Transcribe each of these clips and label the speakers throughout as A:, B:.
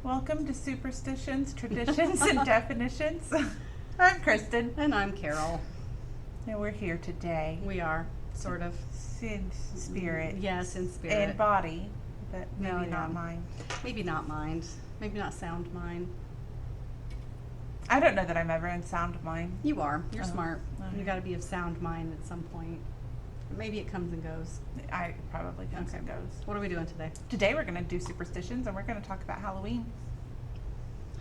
A: Welcome to Superstitions, Traditions, and Definitions. I'm Kristen.
B: And I'm Carol.
A: And we're here today.
B: We are, sort of.
A: In spirit.
B: Yes, in spirit.
A: And body, but maybe
B: No,
A: not
B: yeah.
A: mind.
B: Maybe not mind. Maybe not sound mind.
A: I don't know that I'm ever in sound mind.
B: You are. You're
A: Oh,
B: smart.
A: okay.
B: You got to be of sound mind at some point. Maybe it comes and goes.
A: I probably comes and goes.
B: What are we doing today?
A: Today we're going to do superstitions and we're going to talk about Halloween.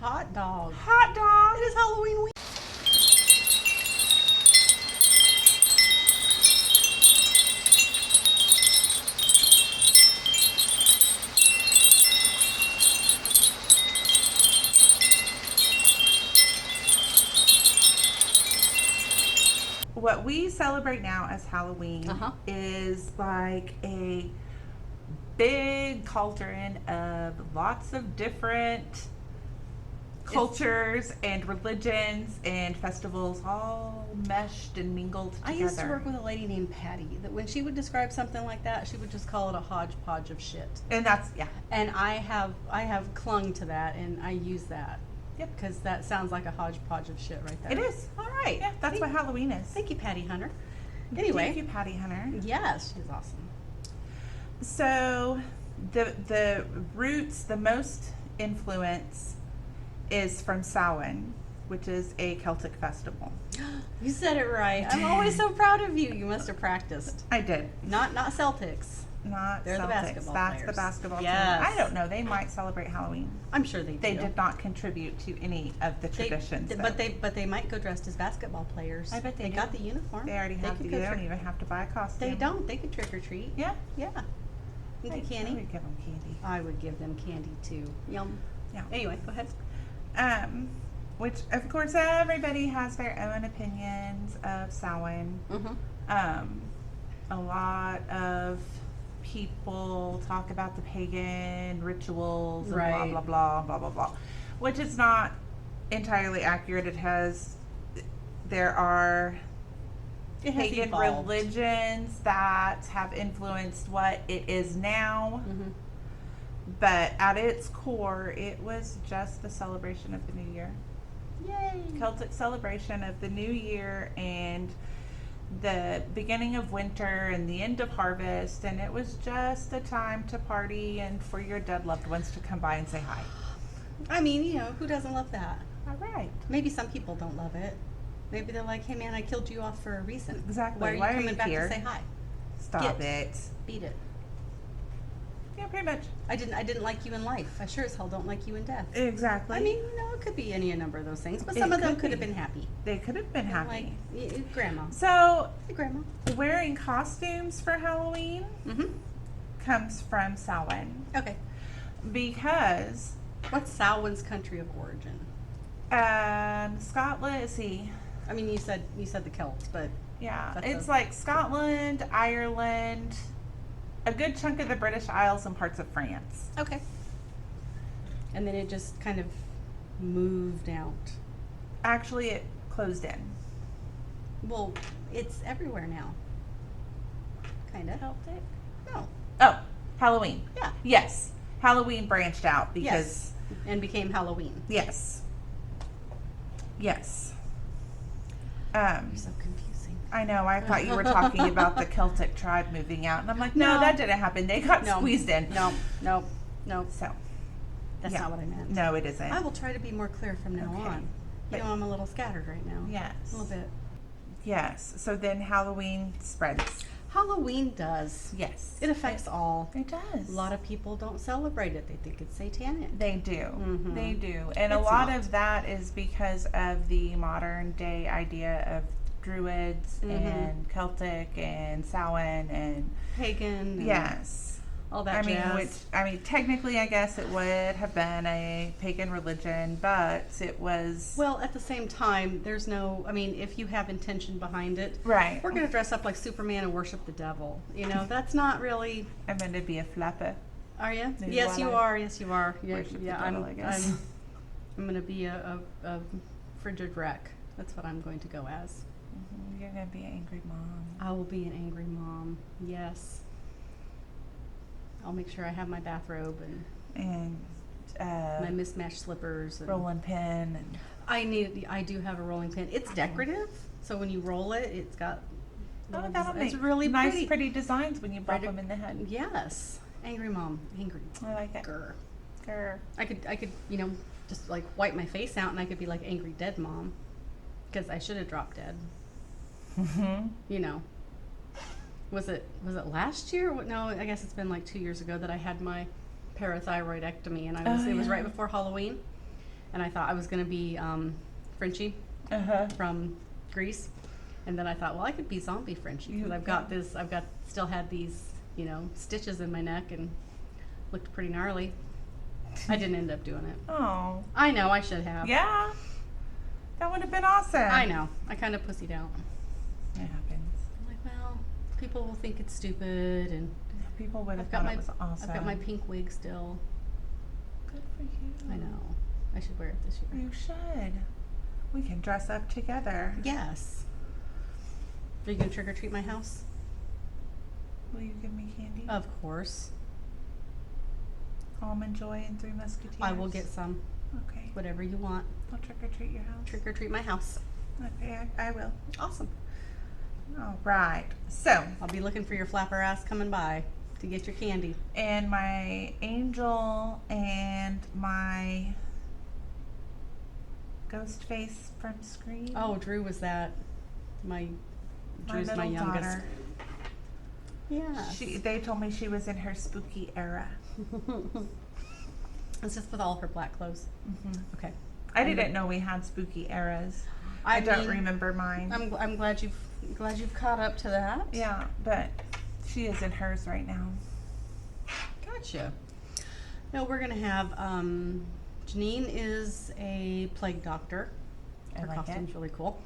B: Hot dog.
A: Hot dog!
B: It is Halloween week.
A: What we celebrate now as Halloween
B: Uh-huh.
A: is like a big cauldron of lots of different cultures and religions and festivals all meshed and mingled together.
B: I used to work with a lady named Patty that when she would describe something like that, she would just call it a hodgepodge of shit.
A: And that's, yeah.
B: And I have clung to that, and I use that.
A: Yep.
B: Because that sounds like a hodgepodge of shit right there.
A: It is.
B: All right.
A: Yeah, that's what Halloween is.
B: Thank you, Patty Hunter. Anyway.
A: Thank you, Patty Hunter.
B: Yes, she's awesome.
A: So the roots, the most influence is from Samhain, which is a Celtic festival.
B: You said it right. I'm always so proud of you. You must have practiced.
A: I did.
B: Not Celtics.
A: Not
B: They're the
A: Celtics.
B: basketball
A: That's
B: players.
A: the basketball
B: Yes.
A: team. I don't know. They might celebrate Halloween.
B: I'm sure they do.
A: They did not contribute to any of the traditions. though.
B: But they might go dressed as basketball players.
A: I bet they do.
B: got the uniform.
A: They already have.
B: could
A: They
B: go
A: don't
B: trick-
A: even have to buy a costume.
B: They don't. They could trick or treat.
A: Yeah.
B: Yeah. You
A: I
B: get candy?
A: I would give them candy.
B: I would give them candy too. Yum.
A: Yeah.
B: Anyway, go ahead.
A: Which of course everybody has their own opinions of Samhain.
B: Mm-hmm.
A: A lot of people talk about the pagan rituals and
B: Right.
A: blah blah blah blah blah blah, which is not entirely accurate. There are
B: It has
A: pagan
B: evolved.
A: religions that have influenced what it is now,
B: Mm-hmm.
A: but at its core, it was just the celebration of the new year.
B: Yay.
A: Celtic celebration of the new year and the beginning of winter and the end of harvest, and it was just a time to party and for your dead loved ones to come by and say hi.
B: I mean, who doesn't love that?
A: All right.
B: Maybe some people don't love it. Maybe they're like, hey man, I killed you off for a reason.
A: Exactly.
B: Why are you
A: Why are
B: coming
A: you
B: back
A: here?
B: to say hi?
A: Stop
B: Get-
A: it.
B: Beat it.
A: Yeah, pretty much.
B: I didn't like you in life. I sure as hell don't like you in death.
A: Exactly.
B: I mean, it could be any number of those things, but
A: It
B: some of them
A: could
B: could have
A: be.
B: been happy.
A: They could have been happy.
B: Like, grandma.
A: So,
B: Hey, grandma.
A: wearing costumes for Halloween
B: Mm-hmm.
A: comes from Samhain
B: Okay.
A: because
B: What's Samhain's country of origin?
A: Scotland, let's see.
B: I mean, you said the Celts, but
A: Yeah,
B: That's
A: it's
B: a-
A: like Scotland, Ireland, a good chunk of the British Isles, and parts of France.
B: okay. And then it just kind of moved out.
A: Actually, it closed in.
B: Well, it's everywhere now. Kind of.
A: Celtic?
B: No.
A: Oh, Halloween.
B: Yeah.
A: Yes, Halloween branched out because
B: Yes. And became Halloween.
A: yes, yes.
B: You're so confusing.
A: I know. I thought you were talking about the Celtic tribe moving out, and I'm like, no,
B: No.
A: that didn't happen. They got
B: No.
A: squeezed in.
B: No.
A: So,
B: That's
A: yeah.
B: not what I meant.
A: No, it isn't.
B: I will try to be more clear from now
A: Okay.
B: on.
A: But-
B: I'm a little scattered right now.
A: Yes.
B: A little bit.
A: Yes. So then Halloween spreads.
B: Halloween does.
A: Yes.
B: It affects all.
A: It does.
B: A lot of people don't celebrate it. They think it's satanic.
A: They do.
B: Mhm.
A: They do. And a
B: It's
A: lot
B: not.
A: of that is because of the modern day idea of Druids
B: Mhm.
A: and Celtic and Samhain and
B: Pagan. And
A: yes.
B: All that
A: I mean,
B: jazz.
A: technically, I guess it would have been a pagan religion, but it was
B: Well, at the same time, there's no, if you have intention behind it,
A: right.
B: we're going to dress up like Superman and worship the devil. That's not really,
A: I'm going to be a flapper.
B: are you?
A: Maybe
B: Yes,
A: while
B: you
A: I
B: are. Yes, you are. Yeah,
A: worship the
B: yeah,
A: devil, I guess.
B: I'm going to be a frigid wreck. That's what I'm going to go as.
A: You're going to be an angry mom.
B: I will be an angry mom. Yes. I'll make sure I have my bathrobe and
A: And
B: my my mismatched slippers. And
A: rolling pin and
B: I do have a rolling pin. It's decorative, so when you roll it, it's got.
A: oh, that'll
B: it's
A: make
B: really
A: nice, pretty designs when you bop
B: Right
A: them in the head.
B: Yes, angry mom, angry.
A: I like it.
B: Grr.
A: Grr.
B: I could, just like wipe my face out, and I could be like angry dead mom, because I should have dropped dead.
A: Mm-hmm.
B: You know. Was it last year? No, I guess it's been like 2 years ago that I had my parathyroidectomy, and it was right before Halloween, and I thought I was gonna be Frenchie from Greece, and then I thought, well, I could be zombie Frenchie because still had these stitches in my neck and looked pretty gnarly. I didn't end up doing it.
A: Oh.
B: I know, I should have.
A: Yeah. That would have been awesome.
B: I know. I kind of pussied out.
A: It happens.
B: I'm like, well, people will think it's stupid, and
A: People would have
B: I've got
A: thought it was awesome.
B: I've got my pink wig still.
A: Good for you.
B: I know. I should wear it this year.
A: You should. We can dress up together.
B: Yes. Are you gonna trick or treat my house?
A: Will you give me candy?
B: Of course.
A: Almond Joy and Three Musketeers.
B: I will get some.
A: Okay.
B: Whatever you want.
A: I'll trick or treat your house.
B: Trick or treat my house.
A: Okay, I will.
B: Awesome.
A: All right. So,
B: I'll be looking for your flapper ass coming by to get your candy.
A: and my angel and my ghost face from Scream.
B: Oh, Drew was that. Drew's my
A: middle
B: youngest.
A: daughter.
B: Yeah.
A: They told me she was in her spooky era.
B: It's just with all her black clothes.
A: Mm-hmm.
B: Okay.
A: I didn't know we had spooky eras. I don't remember mine.
B: I'm glad you've caught up to that.
A: Yeah, but she is in hers right now.
B: Gotcha. No, we're gonna have Janine is a plague doctor.
A: I
B: Her
A: like
B: costume's
A: it.
B: really cool.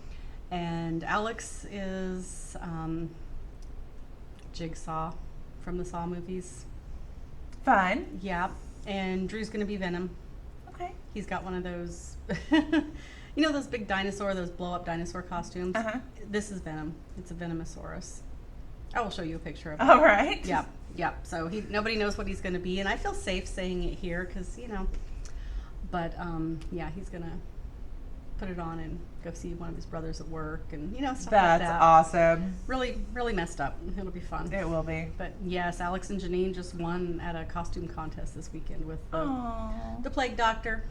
B: And Alex is Jigsaw from the Saw movies.
A: Fun.
B: Yeah. And Drew's gonna be Venom.
A: Okay.
B: He's got one of those those big dinosaur, those blow up dinosaur costumes.
A: Uh-huh.
B: This is Venom. It's a Venomosaurus. I will show you a picture of it.
A: All right.
B: Yep. So nobody knows what he's going to be, and I feel safe saying it here because But he's going to put it on and go see one of his brothers at work, and stuff like that.
A: That's awesome.
B: Really, really messed up. It'll be fun.
A: It will be.
B: But yes, Alex and Janine just won at a costume contest this weekend with
A: Aww.
B: the plague doctor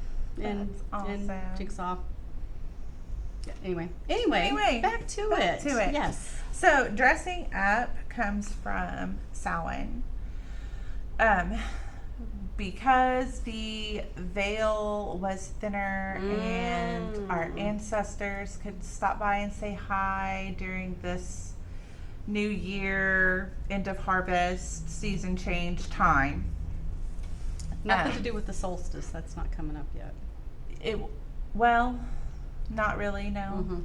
B: and
A: That's awesome.
B: Jigsaw. Yeah, anyway, back to it. Yes.
A: So dressing up comes from Samhain. Because the veil was thinner and our ancestors could stop by and say hi during this new year, end of harvest, season change time.
B: Nothing to do with the solstice. That's not coming up yet.
A: Not really, no.
B: Mm-hmm.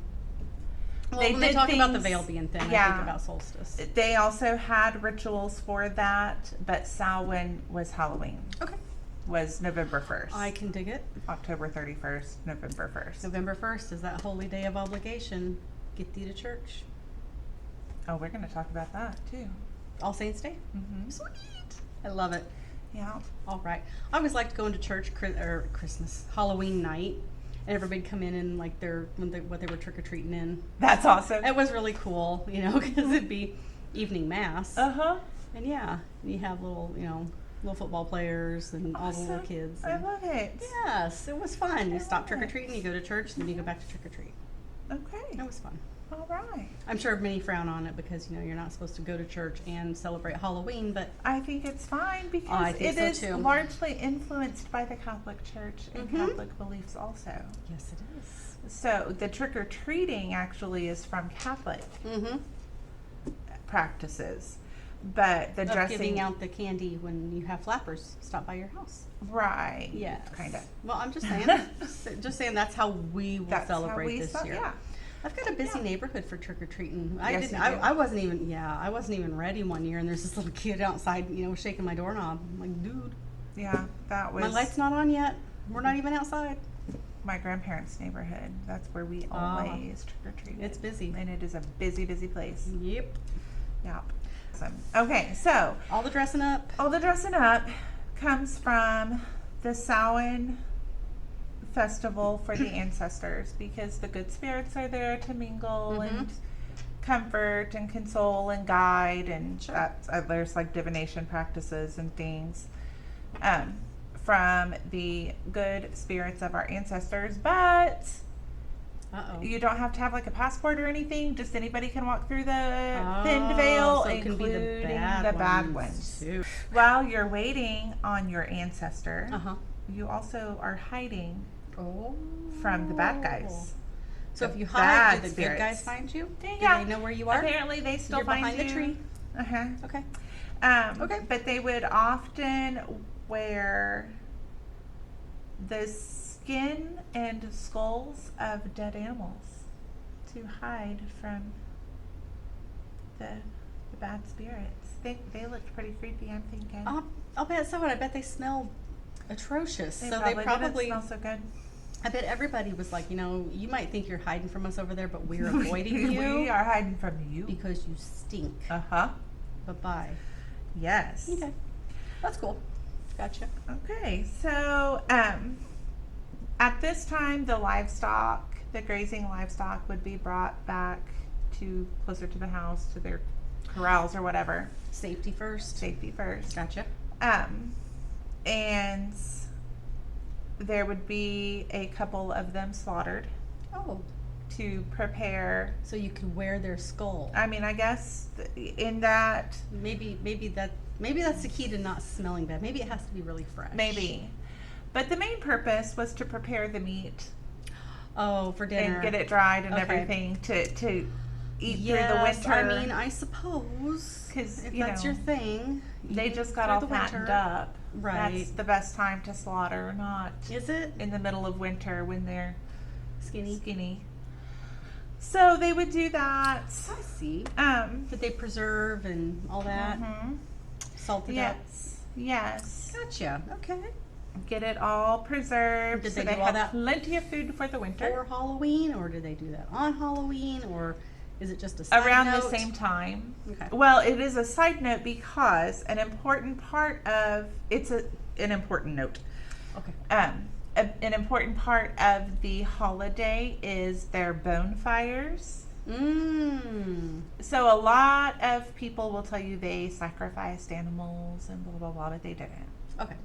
B: Well,
A: They
B: when they
A: did
B: talk about the
A: things-
B: veil being thin, I
A: yeah.
B: think about solstice.
A: They also had rituals for that, but Samhain was Halloween.
B: Okay.
A: Was November 1st.
B: I can dig it.
A: October 31st, November 1st.
B: November 1st is that holy day of obligation. Get thee to church.
A: Oh, we're going to talk about that too.
B: All Saints Day.
A: Mm-hmm.
B: Sweet. I love it.
A: Yeah.
B: All right. I always liked going to church Christmas, Halloween night, and everybody'd come in and like what they were trick or treating in.
A: That's awesome.
B: It was really cool, because it'd be evening mass,
A: Uh-huh.
B: and you have little football players and all the little
A: Awesome.
B: kids.
A: I love it.
B: Yes, it was fun. You stop
A: love
B: trick or
A: it.
B: treating, you go to church, then you go back to trick or treat.
A: Okay.
B: It was fun.
A: All right.
B: I'm sure many frown on it because you're not supposed to go to church and celebrate Halloween, but
A: I think it's fine because
B: I think
A: it
B: so
A: is
B: too.
A: largely influenced by the Catholic Church and
B: Mhm.
A: Catholic beliefs also.
B: yes, it is.
A: So the trick-or-treating actually is from Catholic
B: Mm-hmm.
A: practices. But the
B: Of
A: dressing,
B: giving out the candy when you have flappers stop by your house.
A: right?
B: Yes.
A: kind of.
B: Well, I'm just saying, just saying that's how we will
A: That's
B: celebrate
A: how we
B: this
A: saw,
B: year.
A: Yeah.
B: I've got a busy
A: Yeah.
B: neighborhood for trick or treating.
A: Yes, you do.
B: I wasn't even ready one year, and there's this little kid outside, shaking my doorknob. I'm like, dude,
A: Yeah, that was
B: my light's not on yet. We're not even outside.
A: my grandparents' neighborhood. That's where we always trick-or-treated.
B: It's busy.
A: And it is a busy, busy place.
B: Yep.
A: Yep. Awesome. Okay, so
B: All the dressing up.
A: all the dressing up comes from the Samhain festival for the ancestors because the good spirits are there to mingle
B: Mhm.
A: and comfort and console and guide, and
B: Sure.
A: that's, there's like divination practices and things from the good spirits of our ancestors. But
B: Uh-oh.
A: you don't have to have like a passport or anything. Just anybody can walk through the thinned veil,
B: so it can be
A: including
B: the bad
A: ones.
B: too.
A: While you're waiting on your ancestor,
B: Uh-huh.
A: you also are hiding
B: Oh.
A: from the bad guys.
B: So
A: The
B: if you hide,
A: bad
B: do the
A: spirits.
B: good guys find you?
A: Yeah.
B: Do they know where you are?
A: Apparently, they still
B: You're
A: find
B: behind
A: you.
B: the tree.
A: Uh-huh.
B: Okay.
A: Okay. But they would often wear the skin and skulls of dead animals to hide from the bad spirits. They looked pretty creepy, I'm thinking.
B: I'll bet so, and I bet they smell atrocious.
A: They
B: so
A: probably
B: they probably
A: didn't smell so good.
B: I bet everybody was like, you might think you're hiding from us over there, but we're avoiding you
A: We are hiding from you.
B: because you stink.
A: Uh-huh.
B: Bye-bye.
A: Yes.
B: Okay. That's cool. Gotcha.
A: Okay, so at this time, the grazing livestock would be brought back to closer to the house, to their corrals or whatever.
B: Safety first.
A: Safety first.
B: Gotcha.
A: And there would be a couple of them slaughtered
B: Oh,
A: to prepare.
B: so you could wear their skull.
A: I mean, I guess in that,
B: Maybe that's the key to not smelling bad. Maybe it has to be really fresh.
A: maybe. But the main purpose was to prepare the meat
B: Oh, for dinner.
A: and get it dried and
B: Okay.
A: everything to eat
B: Yes,
A: through the winter.
B: I mean, I suppose
A: 'Cause,
B: if
A: you
B: that's
A: know,
B: your thing.
A: they
B: eat
A: just got
B: through
A: all
B: the
A: fattened
B: winter.
A: up.
B: Right.
A: That's the best time to slaughter, not
B: Is it
A: in the middle of winter when they're
B: skinny?
A: skinny. So they would do that.
B: I see.
A: Um,
B: Did they preserve and all that?
A: mhm.
B: Salted up?
A: Yes.
B: Gotcha. Okay.
A: Get it all preserved.
B: Did
A: so
B: they
A: they
B: do all
A: had
B: that
A: plenty of food for the winter.
B: For Halloween, or do they do that on Halloween, or is it just a side
A: Around
B: note?
A: the same time.
B: Okay.
A: Well, it is a side note because an important part of an important note.
B: Okay.
A: An important part of the holiday is their bonfires. So a lot of people will tell you they sacrificed animals and blah blah blah, but they didn't.
B: Okay.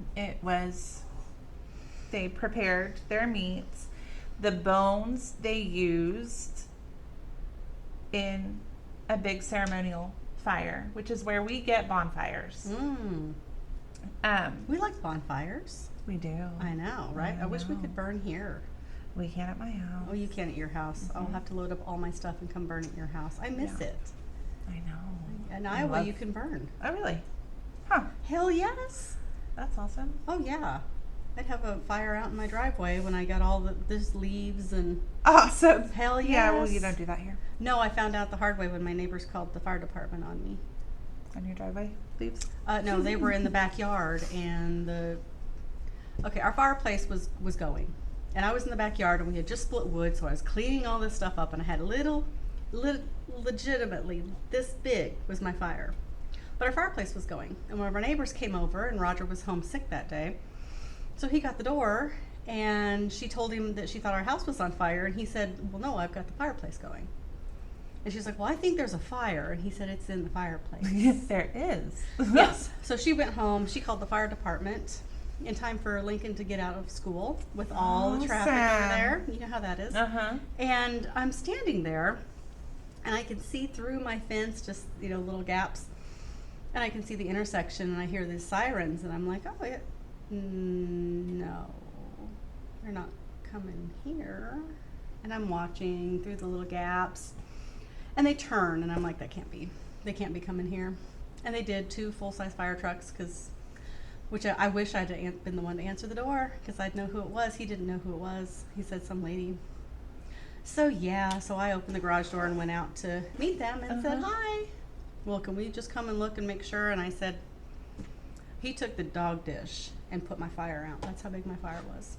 A: They prepared their meats. The bones they used in a big ceremonial fire, which is where we get bonfires.
B: We like bonfires.
A: We do.
B: I know, right? I wish we could burn here.
A: We can at my house.
B: Oh, you can at your house. I'll have to load up all my stuff and come burn at your house. I miss
A: Yeah.
B: it.
A: I know.
B: In
A: I
B: Iowa,
A: love-
B: you can burn.
A: Oh, really? Huh.
B: Hell yes.
A: That's awesome.
B: Oh yeah. I'd have a fire out in my driveway when I got all this leaves and
A: Awesome.
B: hell yes.
A: Yeah, well, you don't do that here.
B: No, I found out the hard way when my neighbors called the fire department on me.
A: On your driveway leaves?
B: No, they were in the backyard and our fireplace was going. And I was in the backyard and we had just split wood, so I was cleaning all this stuff up and I had legitimately this big was my fire. But our fireplace was going. And one of our neighbors came over and Roger was homesick that day. So he got the door and she told him that she thought our house was on fire and he said, "Well, no, I've got the fireplace going." And she's like, "Well, I think there's a fire." And he said, "It's in the fireplace."
A: There is.
B: Yes. So she went home. She called the fire department in time for Lincoln to get out of school with all the traffic over there. You know how that is.
A: Uh-huh.
B: And I'm standing there, and I can see through my fence, just little gaps, and I can see the intersection, and I hear these sirens, and I'm like, "Oh, yeah, no, they're not coming here." And I'm watching through the little gaps, and they turn, and I'm like, they can't be coming here. And they did, 2 full-size fire trucks, which I wish I'd been the one to answer the door, because I'd know who it was. He didn't know who it was. He said some lady. So I opened the garage door and went out to meet them and said, "Hi. Well, can we just come and look and make sure?" And I said, he took the dog dish and put my fire out. That's how big my fire was.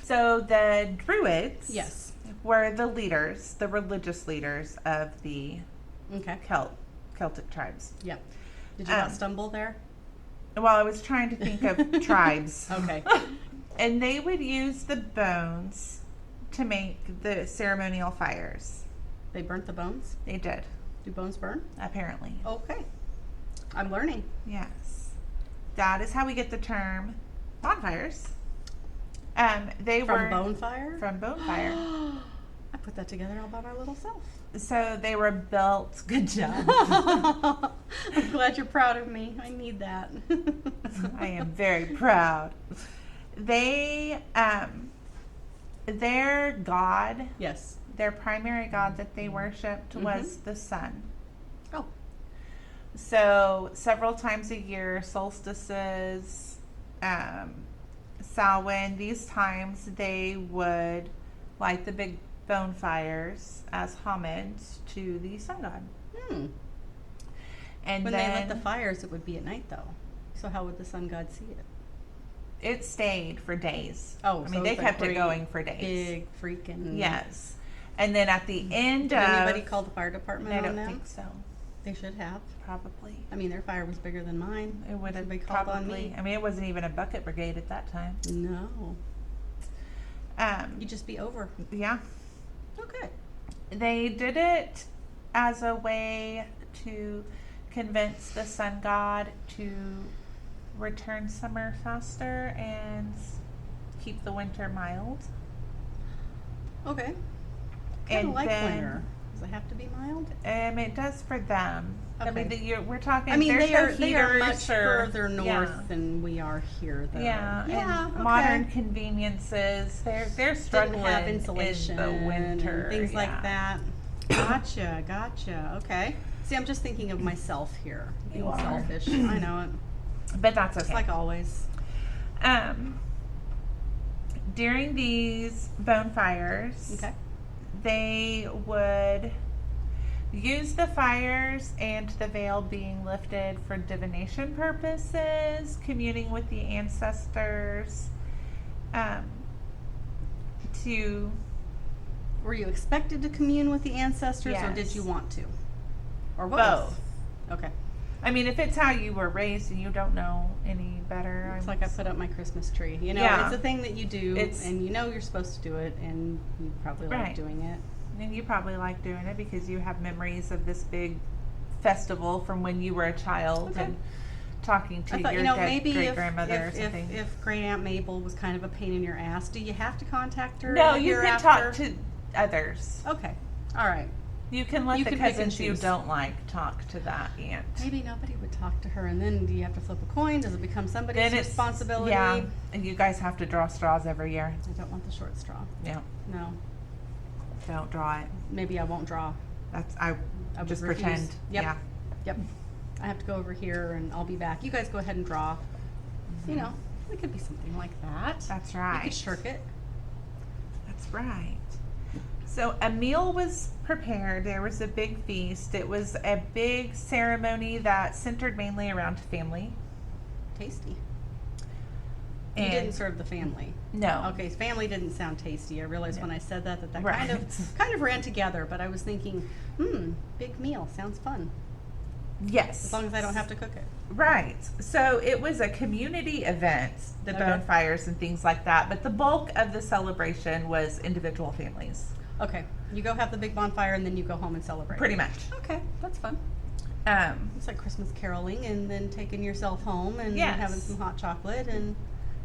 A: So the Druids
B: Yes.
A: were the leaders, the religious leaders of the
B: Okay.
A: Celtic tribes.
B: Yep. Did you not stumble there?
A: Well, I was trying to think of tribes.
B: Okay.
A: And they would use the bones to make the ceremonial fires.
B: They burnt the bones?
A: They did,
B: Do bones burn?
A: apparently.
B: Okay. I'm learning.
A: Yes. That is how we get the term bonfires. They
B: From
A: were
B: bonfire?
A: from bonfire.
B: I put that together all by my little self.
A: So they were built. Good job.
B: I'm glad you're proud of me. I need that.
A: I am very proud. They, their god,
B: Yes.
A: their primary god that they worshipped was the sun.
B: Oh.
A: So several times a year, solstices, Samhain, these times they would light the big bonfires as homage to the sun god.
B: Hmm.
A: And
B: When
A: then
B: they lit the fires, it would be at night, though. So how would the sun god see it?
A: it stayed for days.
B: Oh,
A: I
B: so
A: mean, they
B: it's a
A: kept it
B: great
A: going for days.
B: Big freaking.
A: Yes. And then at the end
B: Did
A: of...
B: anybody call the fire department
A: I
B: on
A: don't
B: them?
A: think so.
B: They should have.
A: Probably.
B: I mean, their fire was bigger than mine.
A: It would have
B: Somebody called on
A: probably...
B: me.
A: I mean, it wasn't even a bucket brigade at that time.
B: No. You'd just be over.
A: Yeah.
B: Okay.
A: They did it as a way to convince the sun god to return summer faster and keep the winter mild.
B: Okay. Kind
A: And
B: of like
A: then-
B: winter. Does it have to be mild?
A: It does for them. I mean,
B: Okay.
A: we're talking.
B: I mean,
A: there's
B: they
A: no
B: are
A: heaters
B: much
A: or-
B: further north
A: Yeah.
B: than we are here, though.
A: Yeah,
B: Yeah.
A: and
B: Okay.
A: modern conveniences. They're struggling
B: Didn't have insulation
A: in the winter.
B: and things
A: yeah.
B: like that. Gotcha. Okay. See, I'm just thinking of myself here.
A: You
B: Being
A: are.
B: selfish. I know it.
A: But that's okay.
B: It's like always.
A: During these bonfires,
B: Okay.
A: they would use the fires and the veil being lifted for divination purposes, communing with the ancestors, to
B: Were you expected to commune with the ancestors, or did
A: Yes.
B: you want to? Or both?
A: both.
B: Okay.
A: I mean, if it's how you were raised and you don't know any better,
B: It's like I put up my Christmas tree. You know,
A: Yeah.
B: it's a thing that you do,
A: It's-
B: and you know you're supposed to do it, and you probably like
A: Right.
B: doing it.
A: and you probably like doing it because you have memories of this big festival from when you were a child
B: Okay.
A: and talking to
B: I thought,
A: your
B: you know, maybe
A: great
B: if,
A: grandmother or
B: if,
A: something.
B: if Great Aunt Mabel was kind of a pain in your ass, do you have to contact her?
A: No,
B: a
A: you
B: year
A: can
B: after?
A: talk to others.
B: Okay, all right.
A: You can let
B: You
A: the
B: can pick and
A: cousins you
B: choose.
A: don't like talk to that aunt.
B: Maybe nobody would talk to her, and then do you have to flip a coin? Does it become somebody's
A: Then it's
B: responsibility?
A: Yeah, and you guys have to draw straws every year.
B: I don't want the short straw.
A: Yeah,
B: No,
A: don't draw it.
B: maybe I won't draw.
A: That's
B: I would
A: just
B: refuse.
A: pretend.
B: Yep.
A: Yeah.
B: Yep. I have to go over here, and I'll be back. You guys go ahead and draw. You know, it could be something like that.
A: That's
B: You
A: right.
B: could shirk it.
A: That's right. So a meal was prepared. There was a big feast. It was a big ceremony that centered mainly around family.
B: Tasty.
A: And
B: You didn't serve the family.
A: No.
B: Okay, family didn't sound tasty. I realized
A: No.
B: when I said that
A: Right.
B: kind of ran together, but I was thinking, big meal sounds fun.
A: Yes.
B: As long as I don't have to cook it.
A: Right. So it was a community event, the
B: Okay.
A: bonfires and things like that. But the bulk of the celebration was individual families.
B: Okay, you go have the big bonfire and then you go home and celebrate.
A: Pretty much.
B: Okay, that's fun. It's like Christmas caroling and then taking yourself home and
A: Yes.
B: having some hot chocolate and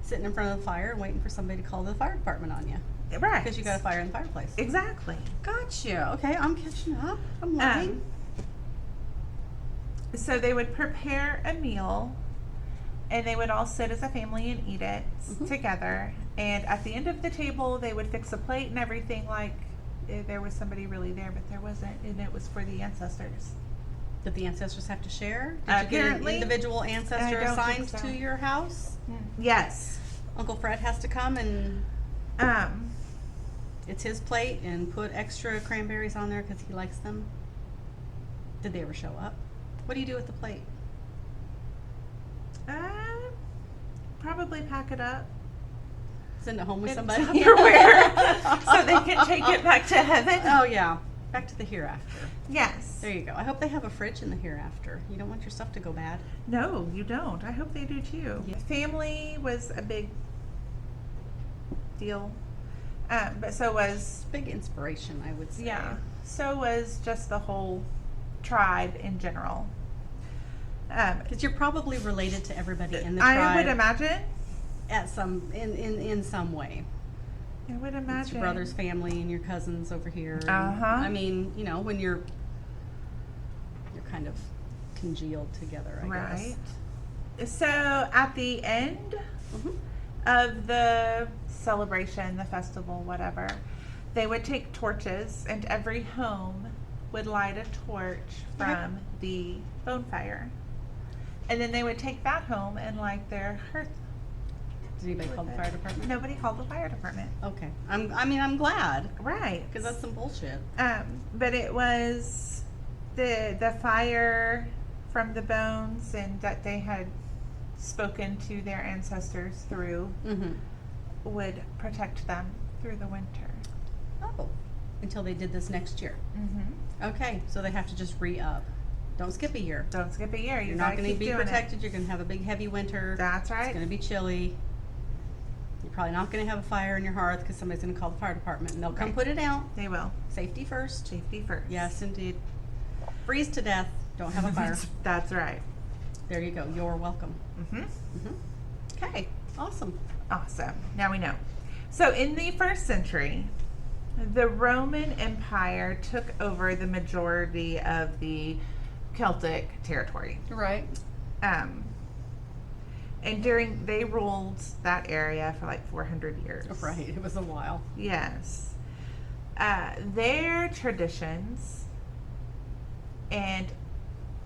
B: sitting in front of the fire and waiting for somebody to call the fire department on you.
A: Right.
B: Because you got a fire in the fireplace.
A: Exactly.
B: Gotcha. Okay, I'm catching up. I'm learning.
A: So they would prepare a meal and they would all sit as a family and eat it together. And at the end of the table, they would fix a plate and everything like there was somebody really there, but there wasn't. And it was for the ancestors.
B: Did the ancestors have to share? Did you get an
A: Apparently,
B: individual ancestor
A: I don't think
B: assigned
A: so.
B: to your house?
A: Yes.
B: Uncle Fred has to come and
A: Um,
B: it's his plate and put extra cranberries on there because he likes them. Did they ever show up? What do you do with the plate?
A: probably pack it up.
B: Send it home with
A: in
B: somebody?
A: Tupperware so they can take it back to heaven.
B: Oh, yeah. Back to the hereafter.
A: Yes.
B: There you go. I hope they have a fridge in the hereafter. You don't want your stuff to go bad.
A: No, you don't. I hope they do too.
B: Yeah.
A: Family was a big deal. But so was,
B: Big inspiration, I would say.
A: yeah, so was just the whole tribe in general.
B: Because you're probably related to everybody in the tribe.
A: I would imagine.
B: At some in some way.
A: I would
B: It's
A: imagine.
B: your brother's family and your cousins over here. and,
A: Uh-huh.
B: I mean, you know, when you're kind of congealed together, I
A: Right.
B: guess.
A: So at the end
B: Mhm.
A: of the celebration, the festival, whatever, they would take torches and every home would light a torch
B: Okay.
A: from the bonfire. And then they would take that home and light their hearth.
B: Did anybody call the fire department?
A: Nobody called the fire department.
B: Okay. I'm glad,
A: Right.
B: because that's some bullshit.
A: But it was the fire from the bones and that they had spoken to their ancestors through
B: Mm-hmm.
A: would protect them through the winter.
B: Oh. Until they did this next year.
A: Mm-hmm.
B: Okay, so they have to just re-up. Don't skip a year.
A: Don't skip a year.
B: You're
A: gotta
B: not going to
A: keep
B: be
A: doing
B: protected. You're going to have a big, heavy winter.
A: That's
B: It's
A: right.
B: going to be chilly. You're probably not going to have a fire in your hearth because somebody's going to call the fire department and they'll come
A: Right.
B: put it out.
A: They will.
B: Safety first.
A: Safety first.
B: Yes, indeed. Freeze to death. Don't have a fire.
A: That's right.
B: There you go. You're welcome.
A: Mm-hmm.
B: Okay, awesome.
A: Awesome. Now we know. So in the 1st century, the Roman Empire took over the majority of the Celtic territory.
B: Right.
A: And they ruled that area for like 400 years.
B: Right. It was a while.
A: Yes. Their traditions and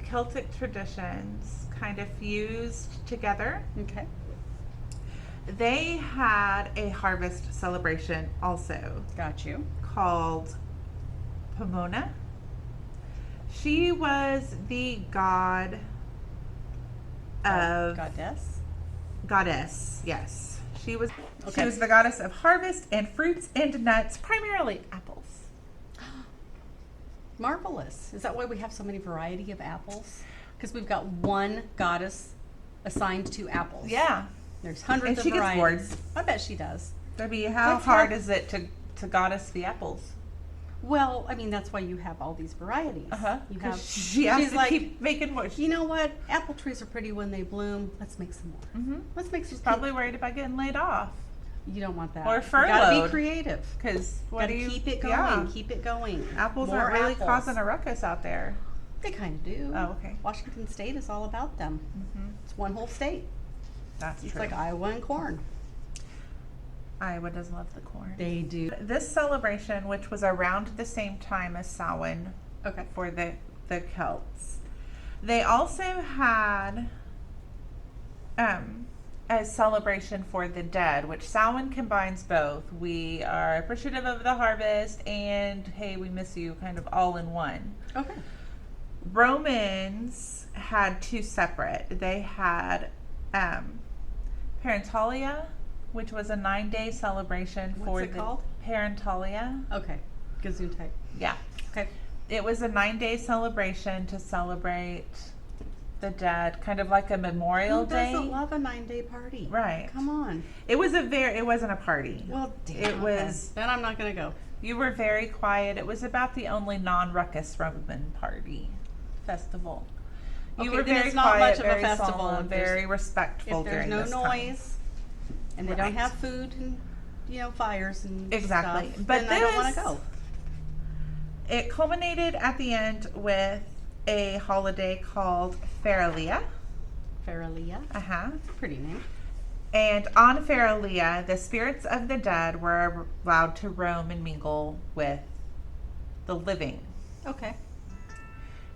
A: Celtic traditions kind of fused together.
B: Okay.
A: They had a harvest celebration also
B: Got you.
A: called Pomona. She was the god of goddess, yes. She was
B: Okay.
A: the goddess of harvest and fruits and nuts, primarily apples.
B: Marvelous. Is that why we have so many variety of apples? Because we've got one goddess assigned to apples.
A: Yeah.
B: There's hundreds
A: And
B: of
A: she gets
B: varieties.
A: bored.
B: I bet she does.
A: Debbie, how
B: That's
A: hard
B: hard.
A: is it to goddess the apples?
B: Well, I mean, that's why you have all these varieties. You have.
A: She has
B: she's
A: to
B: like,
A: keep making more.
B: you know what? Apple trees are pretty when they bloom. Let's make some more.
A: Mm-hmm.
B: Let's make some.
A: She's probably worried about getting laid off.
B: You don't want that.
A: Or
B: You gotta
A: furloughed.
B: be creative.
A: Because what
B: Gotta
A: do you
B: keep it going.
A: Yeah.
B: Keep it going.
A: Apples
B: More
A: aren't really
B: apples.
A: causing a ruckus out there.
B: They kind of do.
A: Oh, okay.
B: Washington State is all about them.
A: Mm-hmm.
B: It's one whole state.
A: That's
B: It's
A: true.
B: like Iowa and corn.
A: Iowa does love the corn.
B: They do.
A: This celebration, which was around the same time as Samhain
B: Okay.
A: for the Celts, they also had a celebration for the dead, which Samhain combines both. We are appreciative of the harvest and, hey, we miss you, kind of all in one.
B: Okay.
A: Romans had two separate. They had Parentalia, which was a 9-day celebration for
B: What's it called?
A: Parentalia.
B: Okay. Gesundheit.
A: Yeah.
B: Okay.
A: It was a 9-day celebration to celebrate the dead, kind of like a Memorial
B: Who
A: Day.
B: doesn't love a 9-day party?
A: Right.
B: Come on.
A: It wasn't a party.
B: Well, damn.
A: It was,
B: Then I'm not gonna go.
A: you were very quiet. It was about the only non-ruckus Roman party festival. You
B: Okay,
A: were
B: then
A: very
B: it's not
A: quiet,
B: much of a
A: very
B: festival
A: solemn,
B: if there's-
A: very respectful
B: If there's
A: during
B: no
A: this time.
B: noise and they don't
A: Right.
B: have food and fires and
A: Exactly.
B: stuff,
A: But
B: then I don't want to
A: this-
B: go.
A: It culminated at the end with a holiday called Feralia.
B: Feralia.
A: Uh-huh.
B: That's a pretty name.
A: And on Feralia, the spirits of the dead were allowed to roam and mingle with the living.
B: Okay.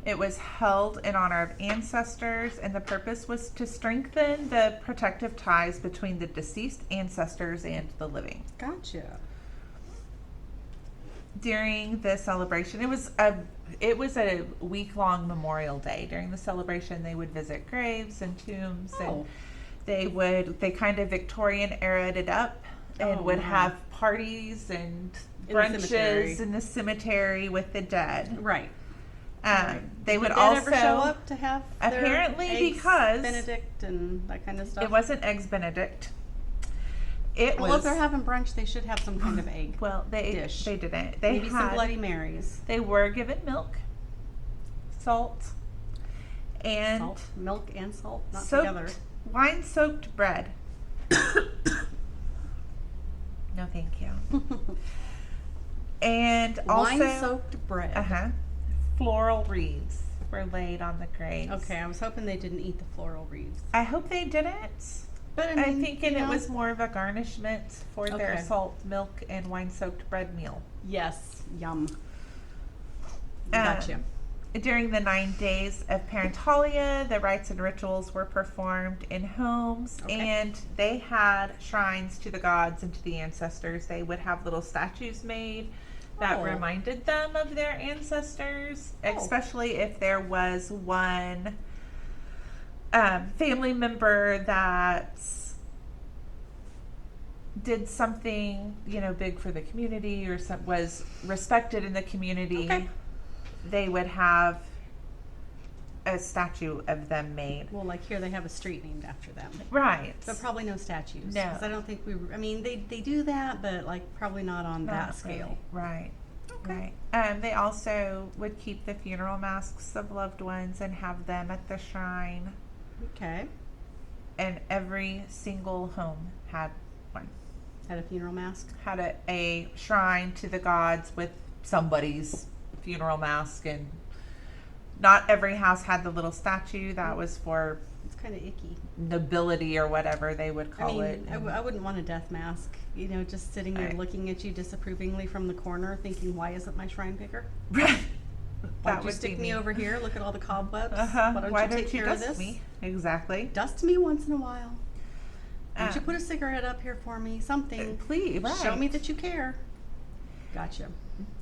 A: It was held in honor of ancestors, and the purpose was to strengthen the protective ties between the deceased ancestors and the living.
B: Gotcha.
A: During the celebration, it was a week-long Memorial Day. During the celebration, they would visit graves and tombs,
B: Oh.
A: and they kind of Victorian eraed it up and
B: Oh,
A: would
B: wow.
A: have parties and brunches in the cemetery with the dead.
B: Right.
A: They would
B: Did
A: also
B: ever show up to have
A: apparently
B: their eggs
A: because
B: Benedict and that kind of stuff?
A: it wasn't eggs Benedict. It
B: Well,
A: was,
B: if they're having brunch, they should have some kind of egg.
A: well,
B: dish.
A: they didn't. They
B: Maybe
A: had
B: some Bloody Marys.
A: They were given milk, salt, and
B: Salt, milk, and salt, not
A: soaked
B: together.
A: wine-soaked bread. No, thank you. And also
B: Wine-soaked bread.
A: floral wreaths were laid on the graves.
B: Okay, I was hoping they didn't eat the floral wreaths.
A: I hope they didn't.
B: But I
A: I'm
B: mean,
A: thinking it was more of a garnishment for their
B: Okay.
A: salt, milk, and wine-soaked bread meal.
B: Yes, yum. Gotcha.
A: During the 9 days of Parentalia, the rites and rituals were performed in homes,
B: Okay.
A: and they had shrines to the gods and to the ancestors. They would have little statues made that
B: Oh.
A: reminded them of their ancestors, especially if there was one family member that did something, big for the community or was respected in the community.
B: Okay.
A: They would have a statue of them made.
B: Well, like here, they have a street named after them.
A: Right.
B: But probably no statues.
A: No.
B: Because I don't think I mean, they do that, but like probably not on that scale.
A: Really. Right.
B: Okay.
A: Right. They also would keep the funeral masks of loved ones and have them at the shrine.
B: Okay.
A: And every single home had one.
B: Had a funeral mask?
A: Had a shrine to the gods with somebody's funeral mask, and not every house had the little statue. That was for
B: It's kind of icky.
A: nobility or whatever they would call it.
B: I wouldn't want a death mask. Just sitting there
A: Right.
B: looking at you disapprovingly from the corner, thinking, "Why isn't my shrine bigger?
A: Right.
B: Why'd you stick me over here? Look at all the cobwebs.
A: Why don't
B: take
A: you
B: care of
A: dust
B: this?
A: me? Exactly.
B: Dust me once in a while. Why don't you
A: Um,
B: put a cigarette up here for me? Something.
A: Please, right.
B: Show me that you care." Gotcha.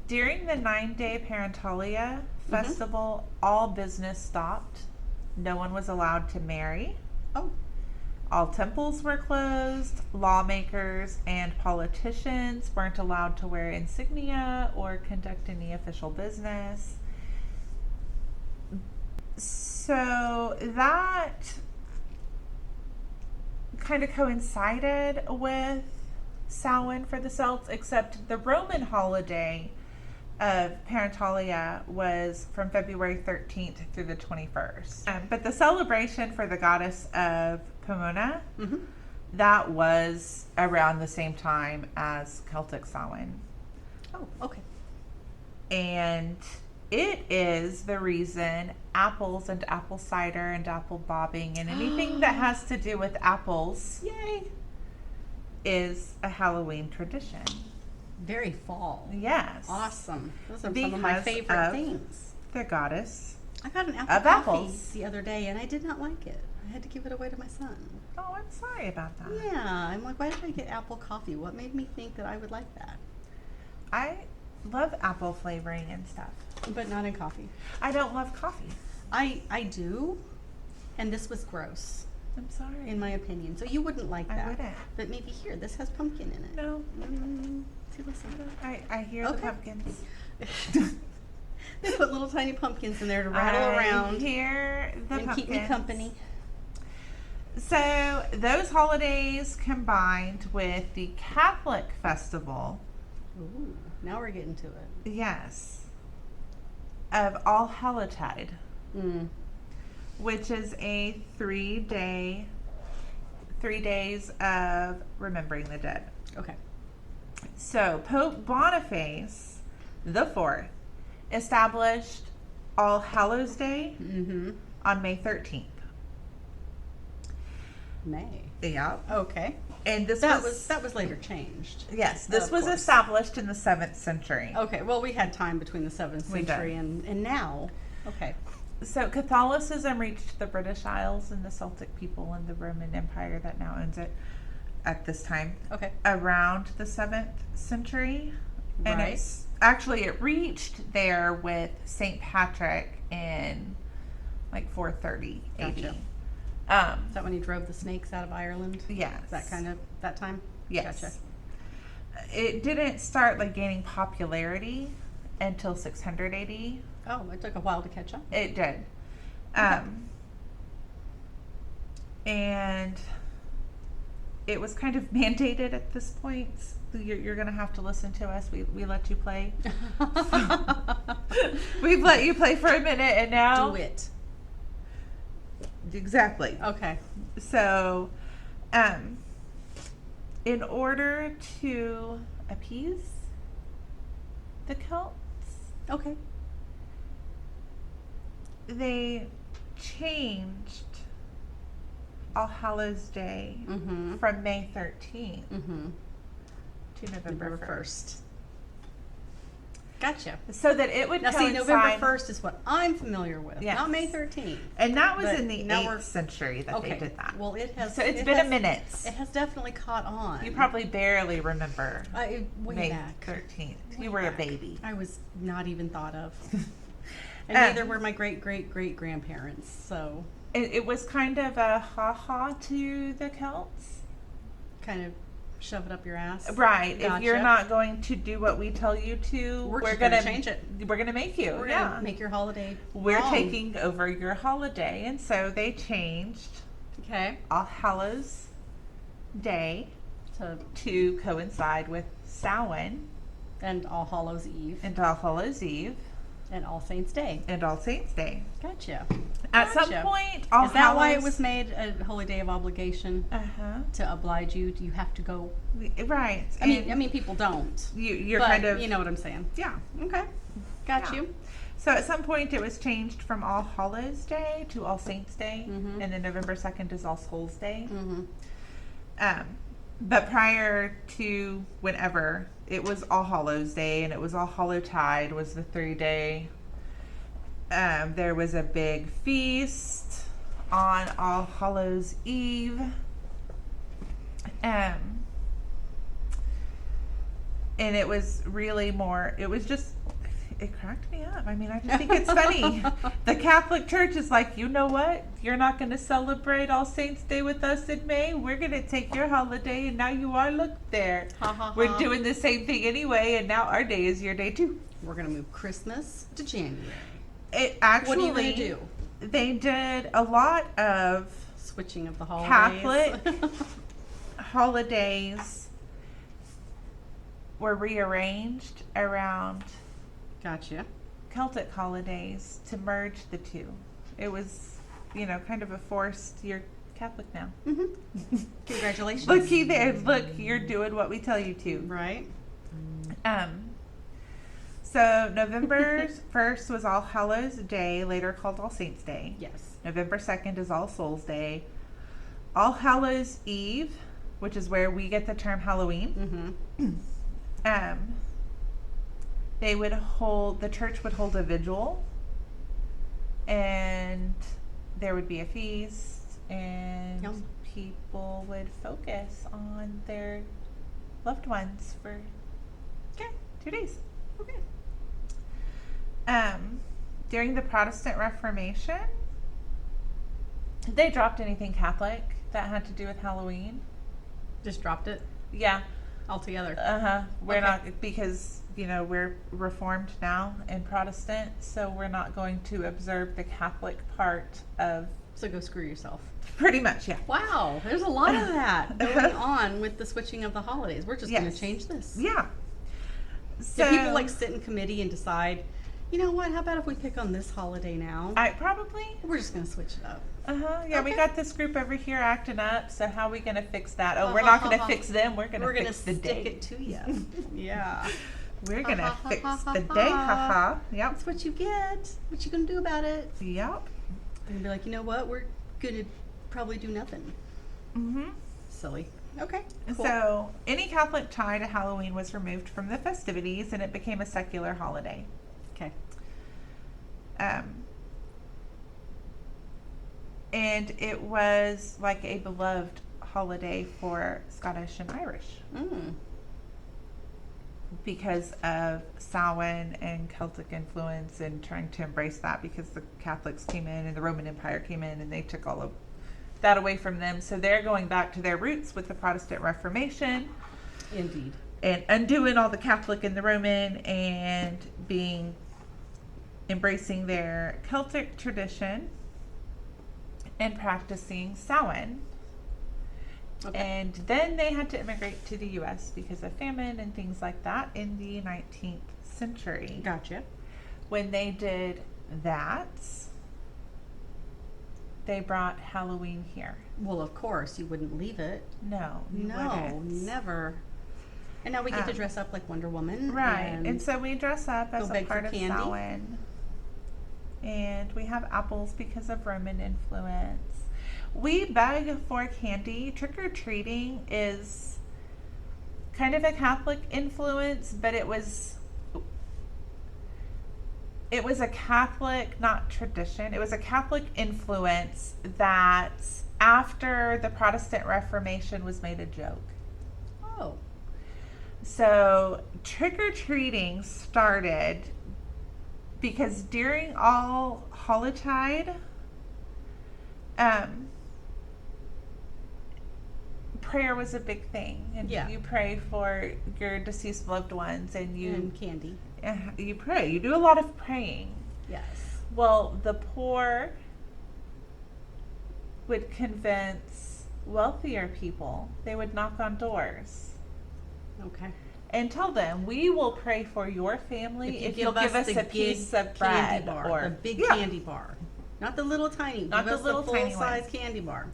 A: During the 9-day Parentalia festival, all business stopped. No one was allowed to marry.
B: Oh.
A: All temples were closed. Lawmakers and politicians weren't allowed to wear insignia or conduct any official business. So that kind of coincided with Samhain for the Celts, except the Roman holiday of Parentalia was from February 13th through the 21st. But the celebration for the goddess of Pomona, that was around the same time as Celtic Samhain.
B: Oh, okay.
A: And it is the reason apples and apple cider and apple bobbing and anything that has to do with apples
B: Yay.
A: is a Halloween tradition.
B: Very fall.
A: Yes.
B: Awesome. Those are some of my
A: Because
B: favorite
A: of
B: things.
A: The goddess.
B: I got an apple
A: Of
B: coffee
A: apples.
B: the other day, and I did not like it. I had to give it away to my son.
A: Oh, I'm sorry about that.
B: Yeah, I'm like, why did I get apple coffee? What made me think that I would like that?
A: I love apple flavoring and stuff.
B: But not in coffee.
A: I don't love coffee.
B: I do, and this was gross,
A: I'm sorry.
B: in my opinion. So you wouldn't like
A: I
B: that.
A: wouldn't.
B: But maybe here, this has pumpkin in it.
A: No.
B: See, listen.
A: I hear the
B: Okay.
A: pumpkins.
B: They put little tiny pumpkins in there to rattle around
A: I hear the
B: and
A: pumpkins.
B: keep me company.
A: So those holidays combined with the Catholic festival,
B: Ooh, now we're getting to it.
A: yes, of All Hallowtide,
B: Mm.
A: which is a 3 days of remembering the dead.
B: Okay.
A: So Pope Boniface the Fourth established All Hallows Day on May 13th.
B: May.
A: Yeah.
B: Okay.
A: And this
B: That was later changed.
A: yes, this
B: Of
A: was
B: course.
A: established in the 7th century.
B: Okay. Well, we had time between the 7th
A: We did.
B: century and now. Okay.
A: So Catholicism reached the British Isles and the Celtic people and the Roman Empire that now owns it at this time
B: Okay.
A: around the 7th century. And
B: Right.
A: it reached there with St. Patrick in like 430
B: Gotcha.
A: AD.
B: Is that when he drove the snakes out of Ireland?
A: Yes.
B: Is that kind of that time?
A: Yes.
B: Gotcha.
A: It didn't start like gaining popularity until 600 AD.
B: Oh, it took a while to catch up.
A: It did. And it was kind of mandated at this point. You're going to have to listen to us. We let you play. We've let you play for a minute, and now...
B: Do it.
A: Exactly.
B: Okay.
A: So, in order to appease the Celts,
B: Okay.
A: they changed All Hallows Day
B: Mm-hmm.
A: from May 13th
B: Mm-hmm.
A: to November 1st.
B: Gotcha.
A: So that it would
B: Now,
A: coincide.
B: see, November 1st is what I'm familiar with,
A: Yes.
B: not May 13th.
A: And that was
B: But
A: in the
B: now we're-
A: 8th century that
B: Okay.
A: they did that.
B: Well, it has.
A: So it's
B: it
A: been
B: has,
A: a minute.
B: It has definitely caught on.
A: You probably barely remember
B: way
A: May
B: back.
A: 13th.
B: Way
A: You were
B: back.
A: a baby.
B: I was not even thought of. And neither were my great grandparents. So
A: It was kind of a ha-ha to the Celts.
B: kind of shove it up your ass.
A: Right.
B: Gotcha.
A: If you're not going to do what we tell you to,
B: We're
A: we're
B: just
A: gonna
B: gonna change it.
A: We're gonna make you.
B: We're
A: yeah.
B: gonna make your holiday.
A: We're
B: wrong.
A: taking over your holiday, and so they changed
B: Okay.
A: All Hallows Day
B: So
A: to coincide with Samhain
B: and All Hallows Eve
A: and All Hallows Eve
B: and All Saints Day.
A: and All Saints Day.
B: Gotcha.
A: At some
B: Gotcha.
A: point, All
B: Is that why it
A: Hallows-
B: was made a holy day of obligation to oblige you? Do you have to go?
A: Right.
B: I mean, people don't.
A: You're
B: But
A: kind of
B: you know what I'm saying.
A: yeah.
B: Okay. Got
A: Yeah.
B: you.
A: So at some point, it was changed from All Hallows Day to All Saints Day,
B: Mhm.
A: and then November 2nd is All Souls Day.
B: Mm-hmm.
A: But prior to whenever, it was All Hallows Day, and it was All Hallowtide was the 3-day. There was a big feast on All Hallows Eve. And it was really more, it was just, it cracked me up. I mean, I just think it's funny. The Catholic Church is like, you know what? You're not going to celebrate All Saints Day with us in May. We're going to take your holiday, and now you are. Look there.
B: Ha, ha,
A: We're
B: ha.
A: doing the same thing anyway, and now our day is your day too.
B: We're gonna move Christmas to January.
A: It actually,
B: What are you gonna do?
A: They did a lot of
B: Switching of the holidays.
A: Catholic holidays were rearranged around
B: Gotcha.
A: Celtic holidays to merge the two. It was, kind of a forced, you're Catholic now.
B: Mm-hmm. Congratulations.
A: Looky there, look, you're doing what we tell you to.
B: Right.
A: So November 1st was All Hallows Day, later called All Saints Day.
B: Yes.
A: November 2nd is All Souls Day. All Hallows Eve, which is where we get the term Halloween.
B: Mm-hmm.
A: The church would hold a vigil, and there would be a feast, and
B: Yum.
A: people would focus on their loved ones for 2 days.
B: Okay.
A: During the Protestant Reformation, they dropped anything Catholic that had to do with Halloween.
B: Just dropped it
A: Yeah.
B: altogether.
A: We're
B: Okay.
A: not, because we're Reformed now and Protestant, so we're not going to observe the Catholic part of.
B: So go screw yourself.
A: Pretty much, yeah.
B: Wow, there's a lot of that going on with the switching of the holidays. We're just going
A: Yes.
B: to change this.
A: Yeah. So
B: Do people sit in committee and decide, you know what, how about if we pick on this holiday now?
A: I probably.
B: We're just going to switch it up.
A: Yeah, we
B: Okay.
A: got this group over here acting up. So how are we going to fix that? Oh, we're not going to fix them. We're going to fix the
B: stick
A: day.
B: it to you. Yeah.
A: We're going to
B: Ha, ha,
A: fix
B: ha, ha,
A: the
B: ha.
A: day. Haha. Yep.
B: That's what you get. What you going to do about it?
A: Yep.
B: And be like, you know what, we're going to probably do nothing.
A: Mm-hmm.
B: Silly. Okay. Cool.
A: So any Catholic tie to Halloween was removed from the festivities, and it became a secular holiday.
B: Okay.
A: And it was like a beloved holiday for Scottish and Irish
B: Mm.
A: because of Samhain and Celtic influence, and trying to embrace that, because the Catholics came in and the Roman Empire came in and they took all of that away from them. So they're going back to their roots with the Protestant Reformation.
B: Indeed.
A: and undoing all the Catholic and the Roman and embracing their Celtic tradition and practicing Samhain.
B: Okay.
A: And then they had to immigrate to the U.S. because of famine and things like that in the 19th century.
B: Gotcha.
A: When they did that, they brought Halloween here.
B: Well, of course, you wouldn't leave it.
A: No, you
B: No,
A: wouldn't.
B: never. And now we get to dress up like Wonder Woman.
A: Right. And so we dress up as
B: go
A: a
B: beg
A: part
B: for
A: of
B: candy.
A: Samhain. And we have apples because of Roman influence. We beg for candy. Trick-or-treating is kind of a Catholic influence, but it was a Catholic, not tradition. It was a Catholic influence that after the Protestant Reformation was made a joke.
B: Oh.
A: So trick-or-treating started because during All Hallowtide, prayer was a big thing, and
B: Yeah.
A: you pray for your deceased loved ones, and
B: And candy.
A: you pray. You do a lot of praying.
B: Yes.
A: Well, the poor would convince wealthier people. They would knock on doors
B: Okay.
A: and tell them, "We will pray for your family if you'll give us
B: the
A: a piece
B: big
A: of bread
B: candy bar,
A: or
B: the big
A: Yeah.
B: candy bar, not the little tiny,
A: Not
B: give
A: the
B: us
A: little tiny
B: full size
A: one.
B: candy bar,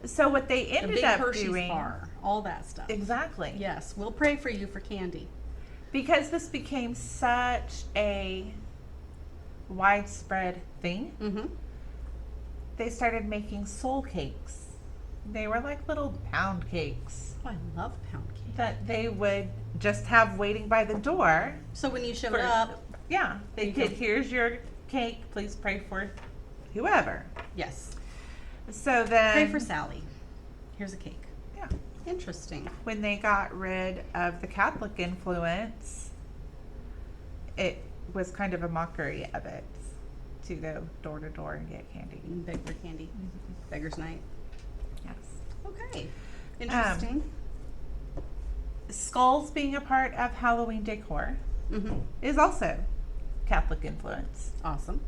A: So what they
B: the
A: ended
B: big
A: up
B: Hershey's
A: doing,
B: bar, all that stuff.
A: exactly,
B: Yes, we'll pray for you for candy.
A: because this became such a widespread thing,
B: Mm-hmm.
A: they started making soul cakes. They were like little pound cakes
B: Oh, I love pound cake.
A: that they would just have waiting by the door.
B: So when you showed
A: For-
B: up,
A: Yeah, they
B: You
A: could,
B: go.
A: "Here's your cake, please pray for whoever."
B: yes,
A: So then,
B: pray for Sally. Here's a cake.
A: yeah,
B: Interesting.
A: when they got rid of the Catholic influence, it was kind of a mockery of it to go door to door and get candy.
B: And beg for candy. Beggar's night.
A: Yes.
B: Okay. Interesting.
A: Skulls being a part of Halloween decor
B: Mm-hmm.
A: is also Catholic influence,
B: Awesome.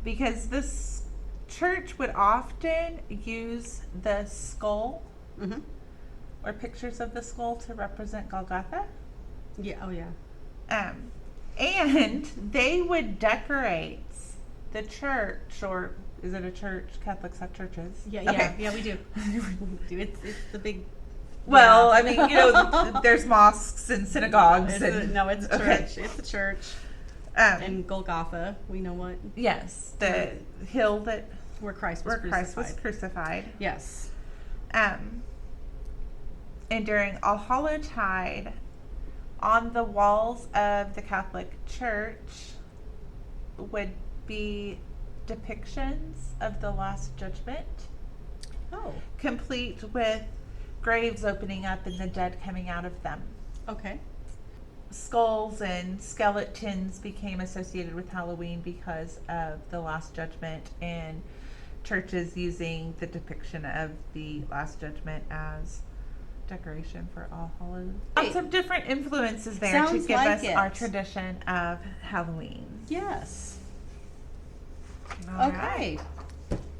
A: because this church would often use the skull
B: Mm-hmm.
A: or pictures of the skull to represent Golgotha.
B: Yeah. Oh, yeah.
A: And they would decorate the church, or is it a church? Catholics have churches.
B: Yeah.
A: Okay.
B: Yeah. Yeah. We do. It's the big.
A: Well,
B: yeah.
A: I mean, there's mosques and synagogues.
B: It's
A: and,
B: no, it's a church.
A: Okay.
B: It's a church.
A: Um,
B: And Golgotha, we know what,
A: yes, the hill that
B: where Christ was
A: where
B: crucified.
A: Christ was crucified.
B: Yes.
A: And during All Hallowtide, on the walls of the Catholic Church would be depictions of the Last Judgment,
B: Oh.
A: complete with graves opening up and the dead coming out of them.
B: Okay.
A: Skulls and skeletons became associated with Halloween because of the Last Judgment, and churches using the depiction of the Last Judgment as decoration for All Hallows. Lots of different influences there
B: Sounds
A: to give
B: like
A: us our
B: it.
A: tradition of Halloween.
B: Yes.
A: All
B: Okay.
A: right.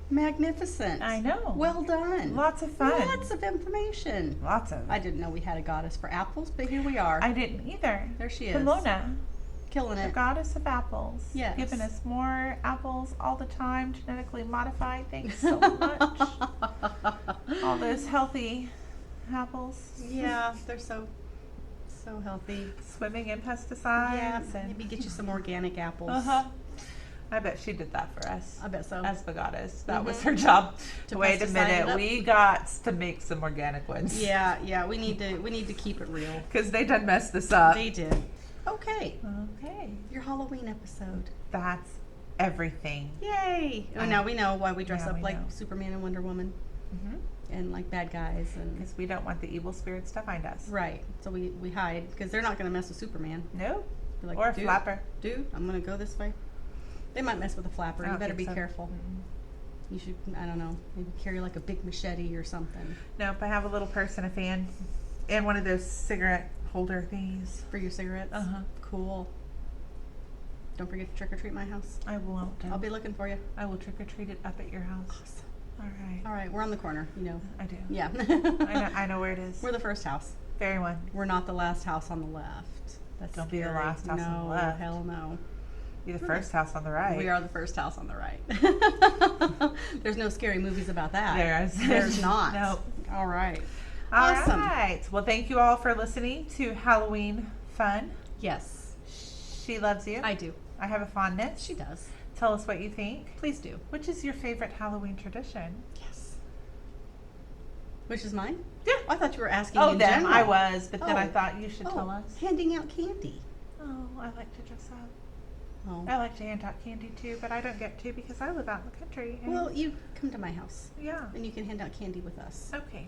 B: Magnificent.
A: I know.
B: Well done.
A: Lots of fun.
B: Lots of information.
A: Lots of.
B: I didn't know we had a goddess for apples, but here we are.
A: I didn't either.
B: There she is.
A: Pomona,
B: Killing
A: the
B: it.
A: goddess of apples.
B: Yes.
A: Giving us more apples all the time, genetically modified. Thanks so much. All those healthy apples.
B: Yeah, they're so healthy.
A: Swimming in pesticides.
B: Yeah,
A: And,
B: maybe get you some organic apples.
A: uh-huh. I bet she did that for us.
B: I bet so.
A: As the goddess. That was
B: Mhm.
A: her job.
B: To
A: Wait a
B: pesticide it
A: minute.
B: up.
A: We got to make some organic ones.
B: Yeah, we need to keep it real.
A: Because they done messed this up.
B: They did. Okay,
A: Okay.
B: your Halloween episode.
A: That's everything.
B: Yay! Oh, now we know why we dress
A: Now
B: up
A: we
B: like
A: know.
B: Superman and Wonder Woman
A: Mm-hmm.
B: and like bad guys and
A: Because we don't want the evil spirits to find us.
B: right. So we hide because they're not gonna mess with Superman.
A: No.
B: They're like,
A: Or a
B: dude,
A: flapper.
B: Dude, I'm gonna go this way. They might mess with a flapper.
A: I
B: You
A: don't
B: better be
A: think so.
B: careful.
A: Mm-mm.
B: You should, I don't know, maybe carry like a big machete or something.
A: Nope, I have a little purse and a fan and one of those cigarette holder thingies.
B: For your cigarettes?
A: Uh-huh.
B: Cool. Don't forget to trick or treat my house.
A: I won't.
B: I'll be looking for you.
A: I will trick or treat it up at your house.
B: Awesome.
A: All right.
B: All right, we're on the corner, you know.
A: I do.
B: Yeah.
A: I know where it is.
B: We're the first house.
A: Very one.
B: We're not the last house on the left. That's
A: Don't be the
B: scary.
A: last house
B: no,
A: on the left.
B: Hell no.
A: You're the first house on the right.
B: We are the first house on the right. There's no scary movies about that. There's not.
A: Nope.
B: All right.
A: All
B: Awesome.
A: right. Well, thank you all for listening to Halloween Fun.
B: Yes,
A: She loves you.
B: I do.
A: I have a fondness.
B: She does.
A: Tell us what you think.
B: Please do.
A: Which is your favorite Halloween tradition?
B: Yes. Which is mine?
A: Yeah.
B: I thought you were asking
A: Oh,
B: in
A: them.
B: general.
A: I was, but then I
B: Oh.
A: thought you should tell
B: Oh,
A: us.
B: handing out candy.
A: Oh, I like to dress up.
B: Oh.
A: I like to hand out candy too, but I don't get to because I live out in the country. And
B: Well, you come to my house
A: yeah.
B: and you can hand out candy with us.
A: Okay.